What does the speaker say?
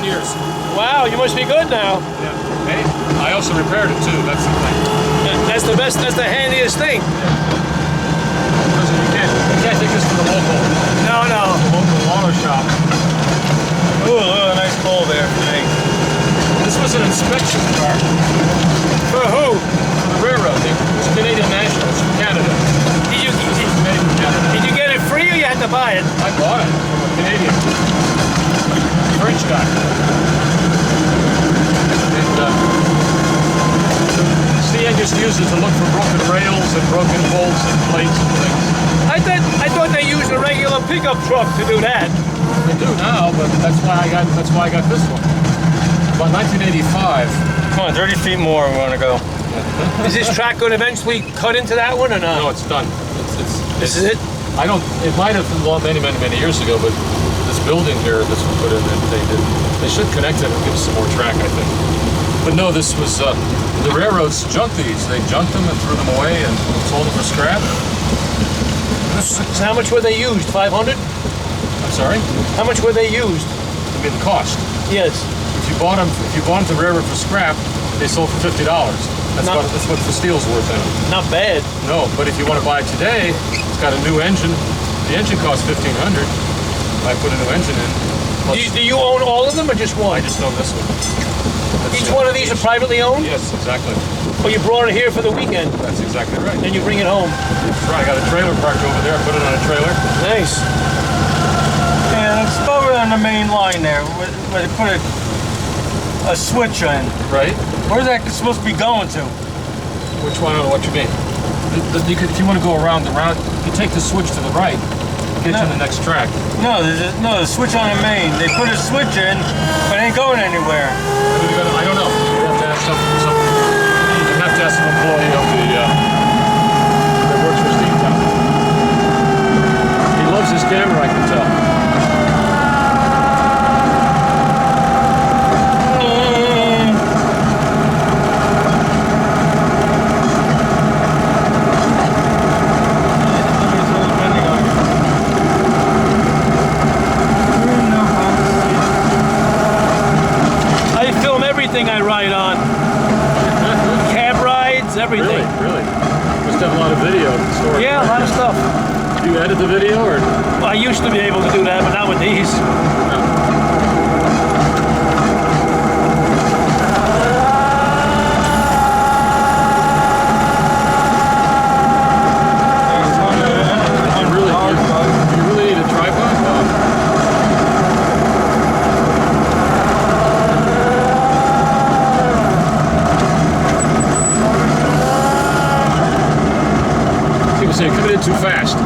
10 years. Wow, you must be good now. Yeah. Hey, I also repaired it too. That's the thing. That's the best. That's the handiest thing. Because you can't take this to the local auto shop. Ooh, look at a nice bowl there for me. This was an inspection car. For who? For the railroad. It was Canadian National. It's from Canada. Did you Made in Canada. did you get it free or you had to buy it? I bought it from a Canadian French guy. And CN just used it to look for broken rails and broken bolts and plates and things. I thought they used a regular pickup truck to do that. They do now, but that's why I got this one. About 1985. Come on, 30 feet more we want to go. Is this track going to eventually cut into that one or not? No, it's done. This is it? I don't. It might have been many years ago, but this building here, this was put in, and they should connect it and give us some more track, I think. But no, this was the railroads junked these. They junked them and threw them away and sold them for scrap. So how much were they used? 500? I'm sorry? How much were they used? I mean, the cost. Yes. If you bought them at the railroad for scrap, they sold for $50. That's what the steel's worth in them. Not bad. No, but if you want to buy it today, it's got a new engine. The engine costs $1,500. I put a new engine in. Do you own all of them or just one? I just own this one. Each one of these are privately owned? Yes, exactly. Well, you brought it here for the weekend. That's exactly right. Then you bring it home. That's right. I got a trailer parked over there. I put it on a trailer. Nice. And it's over on the main line there, where they put a switch in. Right. Where's that supposed to be going to? Which one? I don't know what you mean. If you want to go around, you take the switch to the right, get you on the next track. No, the switch on the main. They put a switch in, but it ain't going anywhere. I don't know. You have to ask some employee of that works for Steamtown. He loves his camera, I can tell. I ride on. Cab rides, everything. Really? Must have a lot of video in the store. Yeah, a lot of stuff. Do you edit the video or? Well, I used to be able to do that, but not with these. You really need a tripod? Say coming in too fast.